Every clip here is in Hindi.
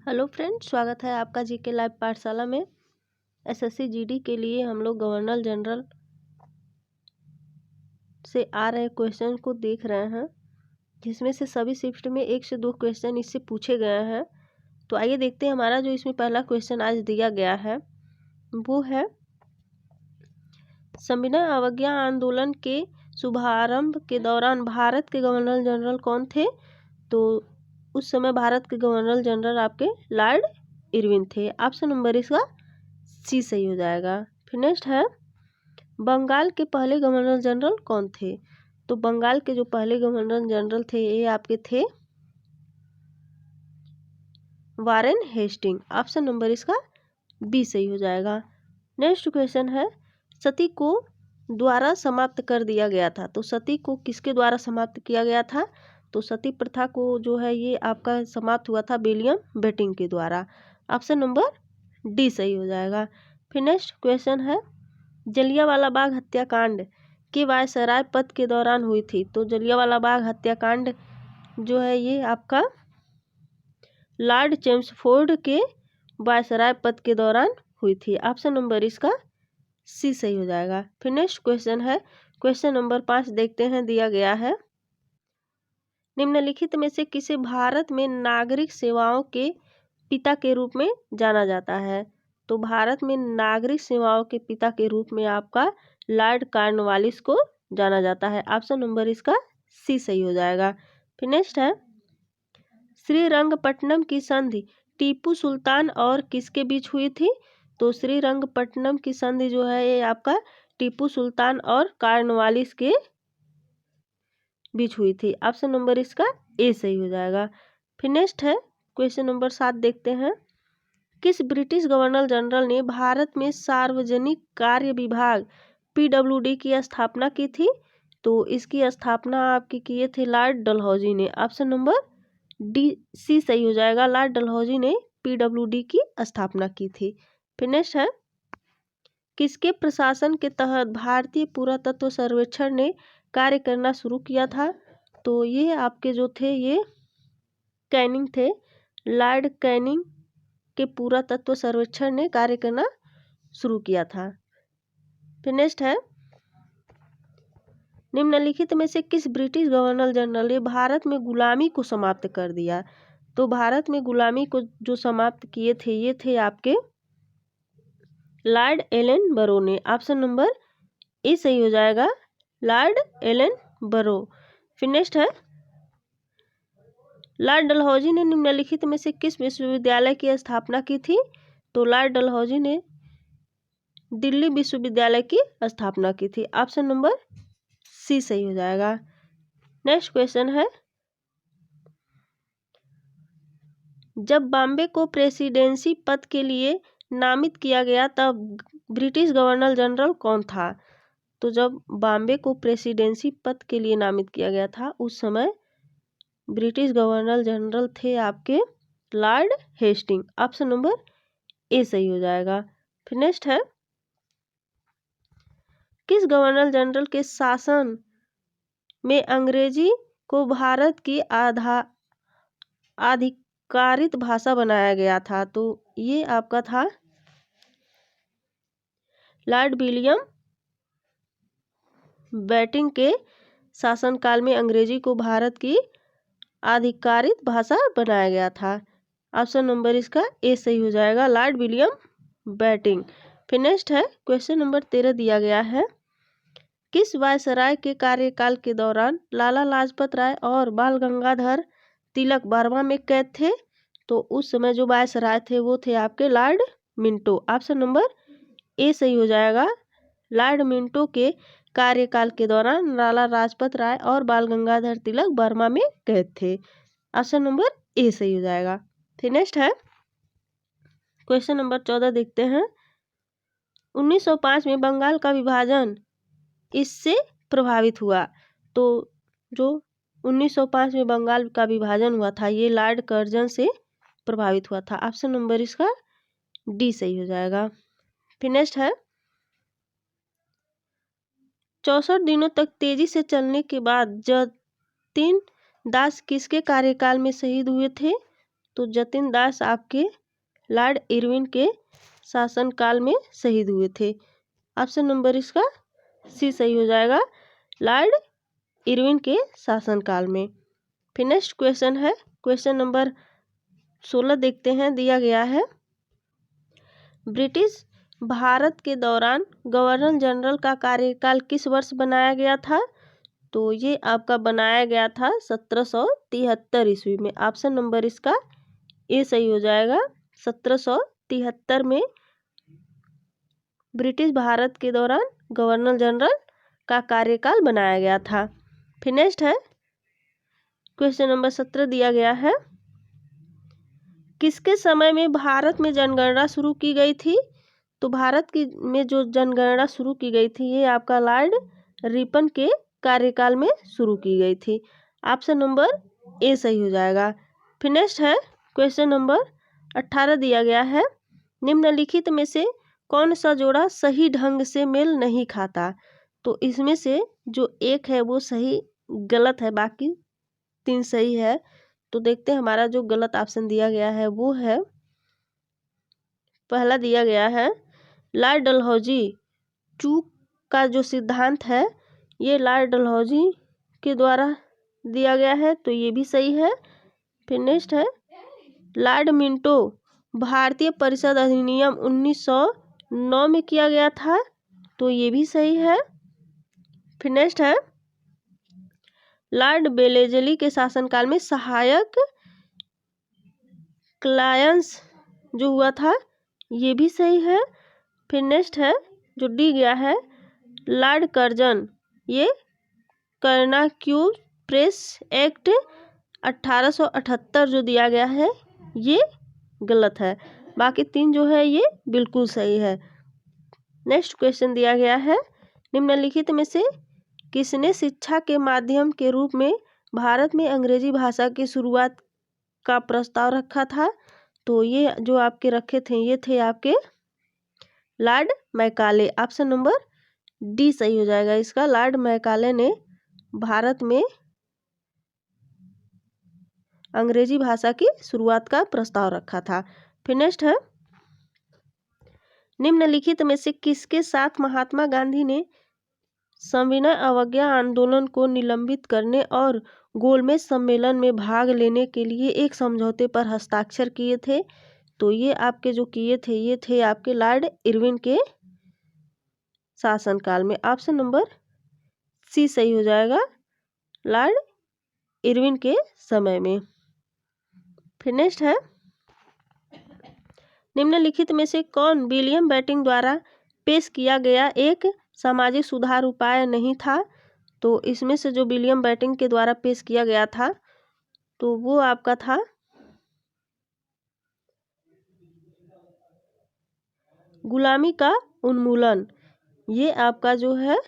हेलो फ्रेंड्स, स्वागत है आपका जीके लाइव पाठशाला में। एसएससी जीडी के लिए हम लोग गवर्नर जनरल से आ रहे क्वेश्चन को देख रहे हैं, जिसमें से सभी शिफ्ट में 1 से 2 क्वेश्चन इससे पूछे गए हैं। तो आइए देखते हैं हमारा जो इसमें पहला क्वेश्चन आज दिया गया है वो है, संविधान अवज्ञा आंदोलन के शुभारंभ के दौरान भारत के गवर्नर जनरल कौन थे? तो उस समय भारत के गवर्नर जनरल आपके लॉर्ड इरविन थे। ऑप्शन नंबर इसका सी सही हो जाएगा। फिर नेक्स्ट है, बंगाल के पहले गवर्नर जनरल कौन थे? तो बंगाल के जो पहले गवर्नर जनरल थे ये आपके थे वारेन हेस्टिंग। ऑप्शन नंबर इसका बी सही हो जाएगा। नेक्स्ट क्वेश्चन है, सती को द्वारा समाप्त कर दिया गया था। तो सती को किसके द्वारा समाप्त किया गया था? तो सती प्रथा को जो है ये आपका समाप्त हुआ था विलियम बेटिंग के द्वारा। ऑप्शन नंबर डी सही हो जाएगा। फिर नेक्स्ट क्वेश्चन है, जलियांवाला बाग हत्याकांड की वायसराय पद के दौरान हुई थी। तो जलियांवाला बाग हत्याकांड जो है ये आपका लॉर्ड चेम्सफोर्ड के वायसराय पद के दौरान हुई थी। ऑप्शन नंबर इसका सी सही हो जाएगा। फिर नेक्स्ट क्वेश्चन है, क्वेश्चन नंबर 5 देखते हैं, दिया गया है, निम्नलिखित में से किसे भारत में नागरिक सेवाओं के पिता के रूप में जाना जाता है? तो भारत में नागरिक सेवाओं के पिता के रूप में आपका लॉर्ड कॉर्नवालिस को जाना जाता है। ऑप्शन नंबर इसका सी सही हो जाएगा। फिर नेक्स्ट है, श्रीरंगपट्टनम की संधि टीपू सुल्तान और किसके बीच हुई थी? तो श्रीरंगपट्टनम की संधि जो है ये आपका टीपू सुल्तान और कॉर्नवालिस के बीच हुई थी। ऑप्शन नंबर इसका ए सही हो जाएगा। फिर नेक्स्ट है, क्वेश्चन नंबर 7 देखते हैं, किस ब्रिटिश गवर्नर जनरल ने भारत में सार्वजनिक कार्य विभाग पीडब्ल्यूडी की स्थापना की थी? तो इसकी स्थापना आपकी किए थे लॉर्ड डलहौजी ने। ऑप्शन नंबर डी सी सही हो जाएगा। लॉर्ड डलहौजी ने पीडब्ल्यूडी की स्थापना की थी। फिर नेक्स्ट है, किसके प्रशासन के तहत भारतीय पुरातत्व सर्वेक्षण ने कार्य करना शुरू किया था? तो ये आपके जो थे ये कैनिंग थे। लॉर्ड कैनिंग के पुरातत्व सर्वेक्षण ने कार्य करना शुरू किया था। फिर नेक्स्ट है, निम्नलिखित में से किस ब्रिटिश गवर्नर जनरल ने भारत में गुलामी को समाप्त कर दिया? तो भारत में गुलामी को जो समाप्त किए थे ये थे आपके लॉर्ड एलन बरो ने। ऑप्शन नंबर ए सही हो जाएगा, लॉर्ड एलन बरो। फिर नेक्स्ट है, लॉर्ड डलहौजी ने निम्नलिखित में से किस विश्वविद्यालय की स्थापना की थी? तो लॉर्ड डलहौजी ने दिल्ली विश्वविद्यालय की स्थापना की थी। ऑप्शन नंबर सी सही हो जाएगा। नेक्स्ट क्वेश्चन है, जब बॉम्बे को प्रेसिडेंसी पद के लिए नामित किया गया तब ब्रिटिश गवर्नर जनरल कौन था? तो जब बॉम्बे को प्रेसिडेंसी पद के लिए नामित किया गया था उस समय ब्रिटिश गवर्नर जनरल थे आपके Lord Hastings. Option number A सही हो जाएगा। फिर नेक्स्ट है, किस गवर्नर जनरल के शासन में अंग्रेजी को भारत की आधिकारिक भाषा बनाया गया था? तो ये आपका था लॉर्ड विलियम बेटिंग के शासनकाल में अंग्रेजी को भारत की आधिकारिक भाषा बनाया गया था। ऑप्शन नंबर इसका ए सही हो जाएगा, लॉर्ड विलियम बेटिंग। फिर नेक्स्ट है, क्वेश्चन नंबर 13 दिया गया है, किस वायसराय के कार्यकाल के दौरान लाला लाजपत राय और बाल गंगाधर तिलक बर्मा में कैद थे? तो उस समय जो वायसराय थे वो थे आपके Lord Minto. Option number A सही हो जाएगा, लॉर्ड मिंटो के कार्यकाल के दौरान लाला लाजपत राय और बाल गंगाधर तिलक बर्मा में कैद थे। ऑप्शन नंबर ए सही हो जाएगा। फिर नेक्स्ट है, क्वेश्चन नंबर 14 देखते हैं, 1905 में बंगाल का विभाजन इससे प्रभावित हुआ। तो जो 1905 में बंगाल का विभाजन हुआ था ये लॉर्ड कर्जन से प्रभावित हुआ था। ऑप्शन नंबर इसका डी सही हो जाएगा। फिर नेक्स्ट है, 64 दिनों तक तेजी से चलने के बाद जतीन दास किसके कार्यकाल में शहीद हुए थे? तो जतिन दास आपके लॉर्ड इरविन के शासनकाल में शहीद हुए थे। ऑप्शन नंबर इसका सी सही हो जाएगा, लॉर्ड इरविन के शासनकाल में। फिर नेक्स्ट क्वेश्चन है क्वेश्चन नंबर 16 देखते हैं। दिया गया है ब्रिटिश भारत के दौरान गवर्नर जनरल का कार्यकाल किस वर्ष बनाया गया था? तो ये आपका बनाया गया था 1773 ईस्वी में। ऑप्शन नंबर इसका ए सही हो जाएगा, 1773 में ब्रिटिश भारत के दौरान गवर्नर जनरल का कार्यकाल बनाया गया था। फिर नेक्स्ट है क्वेश्चन नंबर 17 दिया गया है किसके समय में भारत में जनगणना शुरू की गई थी? तो भारत की में जो जनगणना शुरू की गई थी ये आपका लॉर्ड रिपन के कार्यकाल में शुरू की गई थी। ऑप्शन नंबर ए सही हो जाएगा। फिर नेक्स्ट है क्वेश्चन नंबर 18 दिया गया है निम्नलिखित में से कौन सा जोड़ा सही ढंग से मेल नहीं खाता? तो इसमें से जो एक है वो सही गलत है, बाकी 3 सही है। तो देखते हैं हमारा जो गलत ऑप्शन दिया गया है वो है पहला दिया गया है लॉर्ड डलहौजी चूक का जो सिद्धांत है ये लॉर्ड डलहौजी के द्वारा दिया गया है, तो ये भी सही है। फिर नेक्स्ट है लॉर्ड मिंटो भारतीय परिषद अधिनियम 1909 में किया गया था, तो ये भी सही है। फिर नेक्स्ट है लॉर्ड बेलेजली के शासनकाल में सहायक क्लायंस जो हुआ था ये भी सही है। फिर नेक्स्ट है जो दी गया है लॉर्ड कर्जन ये कर्नाक्यूज प्रेस एक्ट 1878 जो दिया गया है ये गलत है, बाकी 3 जो है ये बिल्कुल सही है। नेक्स्ट क्वेश्चन दिया गया है निम्नलिखित में से किसने शिक्षा के माध्यम के रूप में भारत में अंग्रेजी भाषा की शुरुआत का प्रस्ताव रखा था? तो ये जो आपके रखे थे ये थे आपके Lord Macaulay. Option number D सही हो जाएगा इसका, लॉर्ड मैकाले ने भारत में अंग्रेजी भाषा की शुरुआत का प्रस्ताव रखा था। फिर नेक्स्ट है निम्नलिखित में से किसके साथ महात्मा गांधी ने सविनय अवज्ञा आंदोलन को निलंबित करने और गोलमेज सम्मेलन में भाग लेने के लिए एक समझौते पर हस्ताक्षर किए थे? तो ये आपके जो किए थे ये थे आपके लॉर्ड इरविन के शासनकाल में। ऑप्शन नंबर सी सही हो जाएगा, लॉर्ड इरविन के समय में। फिर नेक्स्ट है निम्नलिखित में से कौन विलियम बेंटिंक द्वारा पेश किया गया एक सामाजिक सुधार उपाय नहीं था? तो इसमें से जो विलियम बेंटिंक के द्वारा पेश किया गया था तो वो आपका था गुलामी का उन्मूलन। ये आपका जो है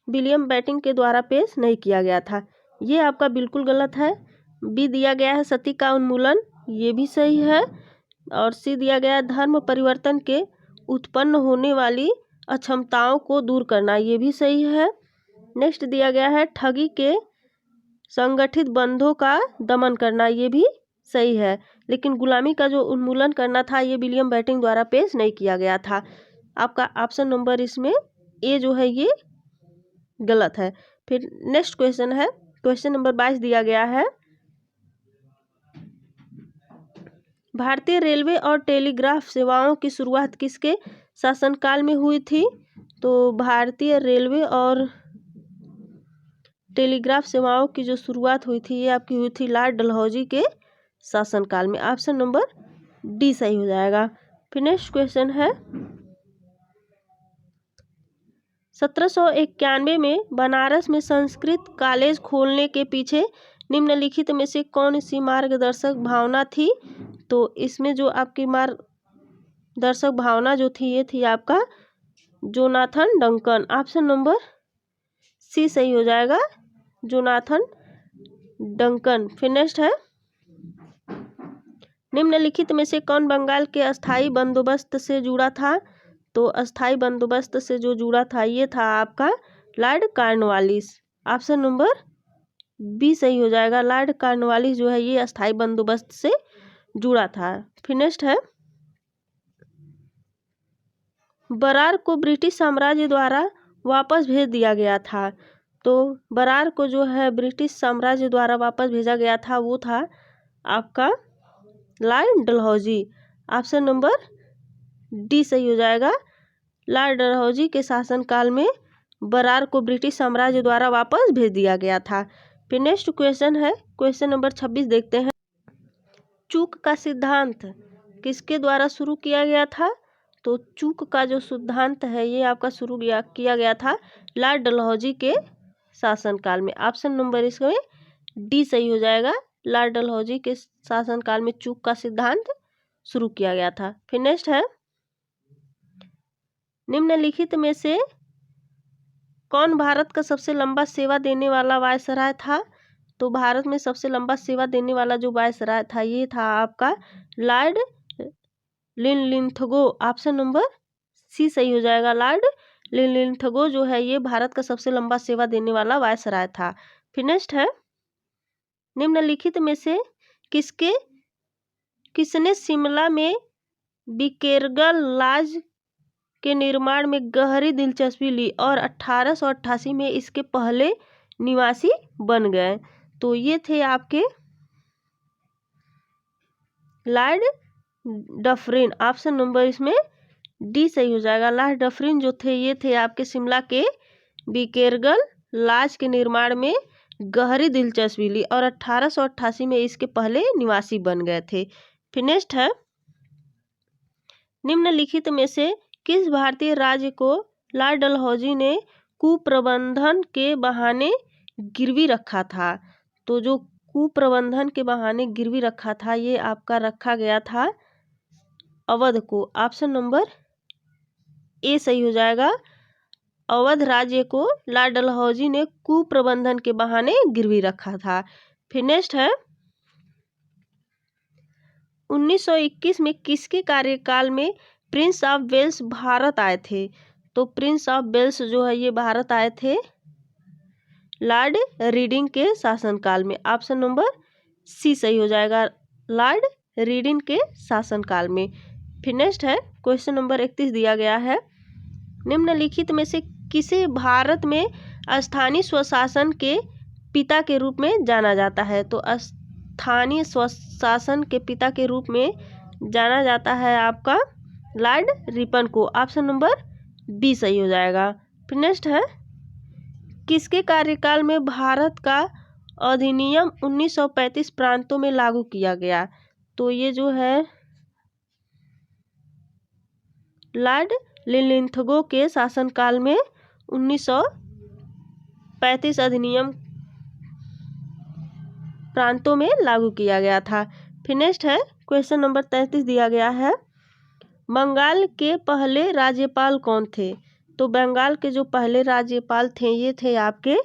विलियम बेंटिंक के द्वारा पेश नहीं किया गया था, ये आपका बिल्कुल गलत है। बी दिया गया है सती का उन्मूलन, ये भी सही है। और सी दिया गया है धर्म परिवर्तन के उत्पन्न होने वाली अक्षमताओं को दूर करना, ये भी सही है। नेक्स्ट दिया गया है ठगी के संगठित बंधों का दमन करना, ये भी सही है। लेकिन गुलामी का जो उन्मूलन करना था ये विलियम बेंटिंक द्वारा पेश नहीं किया गया था। आपका ऑप्शन नंबर इसमें ए जो है ये गलत है। फिर नेक्स्ट क्वेश्चन है क्वेश्चन नंबर 22 दिया गया है भारतीय रेलवे और टेलीग्राफ सेवाओं की शुरुआत किसके शासनकाल में हुई थी? तो भारतीय रेलवे और टेलीग्राफ सेवाओं की जो शुरुआत हुई थी ये आपकी हुई थी लॉर्ड डलहौजी के शासनकाल में। ऑप्शन नंबर डी सही हो जाएगा। फिर नेक्स्ट क्वेश्चन है 1791 में बनारस में संस्कृत कॉलेज खोलने के पीछे निम्नलिखित में से कौन सी मार्गदर्शक भावना थी? तो इसमें जो आपकी मार्गदर्शक भावना जो थी ये थी आपका Jonathan Duncan. Option number C सही हो जाएगा, जोनाथन डंकन। फिर नेक्स्ट है निम्नलिखित में से कौन बंगाल के अस्थाई बंदोबस्त से जुड़ा था? तो अस्थाई बंदोबस्त से जो जुड़ा था ये था आपका Lord Cornwallis. Option number B सही हो जाएगा। लॉर्ड कॉर्नवालिस जो है ये अस्थाई बंदोबस्त से जुड़ा था। फिर नेक्स्ट है, बरार को ब्रिटिश साम्राज्य द्वारा वापस भेज दिया गया था। तो बरार को जो है ब्रिटिश साम्राज्य द्वारा वापस भेजा गया था, वो था आपका Lord Dalhousie. Option number D सही हो जाएगा। लॉर्ड डलहौजी के शासनकाल में बरार को ब्रिटिश साम्राज्य द्वारा वापस भेज दिया गया था। फिर नेक्स्ट क्वेश्चन है, क्वेश्चन नंबर 26 देखते हैं। चूक का सिद्धांत किसके द्वारा शुरू किया गया था? तो चूक का जो सिद्धांत है ये आपका शुरू किया गया था लॉर्ड डलहौजी के शासनकाल में। ऑप्शन नंबर इसमें डी सही हो जाएगा। लॉर्ड डलहौजी के शासनकाल में चूक का सिद्धांत शुरू किया गया था। फिर नेक्स्ट है, निम्नलिखित में से कौन भारत का सबसे लंबा सेवा देने वाला वायसराय था? तो भारत में सबसे लंबा सेवा देने वाला जो वायसराय था ये था आपका Lord Linlithgow. Option number C सही हो जाएगा। लॉर्ड लिनलिथगो जो है ये भारत का सबसे लंबा सेवा देने वाला वायसराय था। फिर नेक्स्ट है, निम्नलिखित में से किसने शिमला में बिकेरगल लॉज के निर्माण में गहरी दिलचस्पी ली और 1888 में इसके पहले निवासी बन गए? तो ये थे आपके लॉर्ड डफरिन। ऑप्शन नंबर इसमें डी सही हो जाएगा। लॉर्ड डफरिन जो थे ये थे आपके शिमला के बिकेरगल लॉज के निर्माण में गहरी दिलचस्पी ली और 1888 में इसके पहले निवासी बन गए थे। फिर नेक्स्ट है, निम्नलिखित में से किस भारतीय राज्य को लॉर्ड डलहौजी ने कुप्रबंधन के बहाने गिरवी रखा था? तो जो कुप्रबंधन के बहाने गिरवी रखा था ये आपका रखा गया था अवध को। ऑप्शन नंबर ए सही हो जाएगा। अवध राज्य को लॉर्ड डलहौजी ने कुप्रबंधन के बहाने गिरवी रखा था। फिर नेक्स्ट है, 1921 में किसके कार्यकाल में प्रिंस ऑफ वेल्स भारत आए थे? तो प्रिंस ऑफ वेल्स जो है ये भारत आए थे लॉर्ड रीडिंग के शासनकाल में। ऑप्शन नंबर सी सही हो जाएगा। लॉर्ड रीडिंग के शासनकाल में। फिर नेक्स्ट है, क्वेश्चन नंबर 31 दिया गया है, निम्नलिखित में से किसे भारत में स्थानीय स्वशासन के पिता के रूप में जाना जाता है? तो स्थानीय स्वशासन के पिता के रूप में जाना जाता है आपका लॉर्ड रिपन को। ऑप्शन नंबर बी सही हो जाएगा। फिर नेक्स्ट है, किसके कार्यकाल में भारत का अधिनियम 1935 प्रांतों में लागू किया गया? तो ये जो है लॉर्ड लिनलिथगो के शासनकाल में 1935 अधिनियम प्रांतों में लागू किया गया था। फिर नेक्स्ट है, क्वेश्चन नंबर 33 दिया गया है, बंगाल के पहले राज्यपाल कौन थे? तो बंगाल के जो पहले राज्यपाल थे ये थे आपके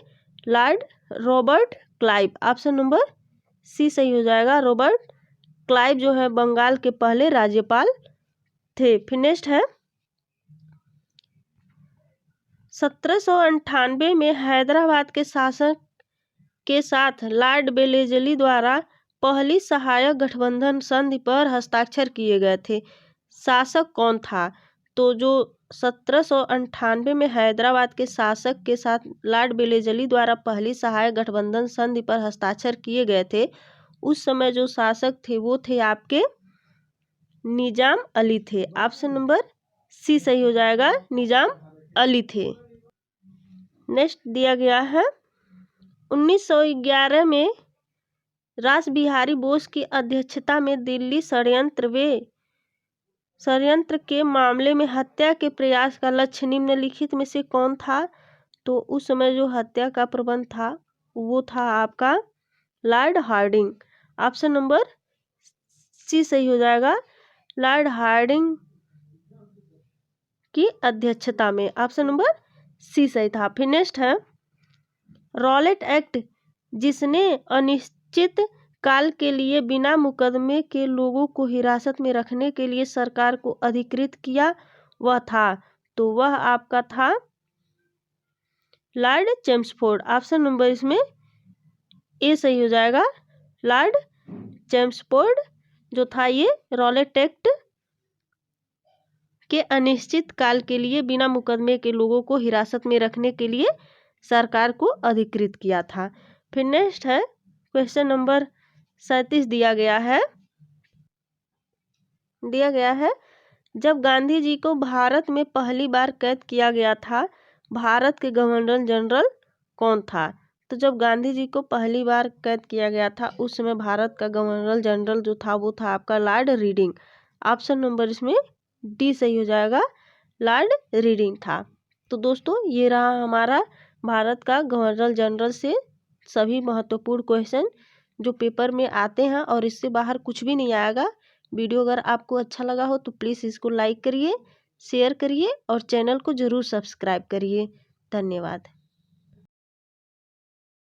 Lord Robert Clive. Option number C सही हो जाएगा। रॉबर्ट क्लाइव जो है बंगाल के पहले राज्यपाल थे। फिर नेक्स्ट है, 1798 में हैदराबाद के शासक के साथ लॉर्ड वेलेस्ली द्वारा पहली सहायक गठबंधन संधि पर हस्ताक्षर किए गए थे। शासक कौन था? तो जो 1798 में हैदराबाद के शासक के साथ लॉर्ड वेलेस्ली द्वारा पहली सहायक गठबंधन संधि पर हस्ताक्षर किए गए थे, उस समय जो शासक थे वो थे आपके निजाम अली थे। ऑप्शन नंबर सी सही हो जाएगा। निजाम अली थे। नेक्स्ट दिया गया है, 1911 में रास बिहारी बोस की अध्यक्षता में दिल्ली षड्यंत्र के मामले में हत्या के प्रयास का लक्ष्य निम्नलिखित में से कौन था? तो उस समय जो हत्या का प्रबंध था वो था आपका Lord Hardinge. Option number C सही हो जाएगा। लॉर्ड हार्डिंग की अध्यक्षता में। ऑप्शन नंबर सी सही था। फिर नेक्स्ट है, रॉलेट एक्ट जिसने अनिश्चित काल के लिए बिना मुकदमे के लोगों को हिरासत में रखने के लिए सरकार को अधिकृत किया वह था? तो वह आपका था लॉर्ड चेम्सफोर्ड। ऑप्शन नंबर इसमें ए सही हो जाएगा। लॉर्ड चैम्सफोर्ड जो था ये रॉलेट एक्ट के अनिश्चित काल के लिए बिना मुकदमे के लोगों को हिरासत में रखने के लिए सरकार को अधिकृत किया था। फिर नेक्स्ट है क्वेश्चन नंबर 37 दिया गया है जब गांधी जी को भारत में पहली बार कैद किया गया था भारत के गवर्नर जनरल कौन था? तो जब गांधी जी को पहली बार कैद किया गया था उस समय भारत का गवर्नर जनरल जो था वो था आपका लॉर्ड रीडिंग। ऑप्शन नंबर इसमें डी सही हो जाएगा, लॉर्ड रीडिंग था। तो दोस्तों ये रहा हमारा भारत का गवर्नर जनरल से सभी महत्वपूर्ण क्वेश्चन जो पेपर में आते हैं और इससे बाहर कुछ भी नहीं आएगा। वीडियो अगर आपको अच्छा लगा हो तो प्लीज़ इसको लाइक करिए, शेयर करिए और चैनल को ज़रूर सब्सक्राइब करिए। धन्यवाद।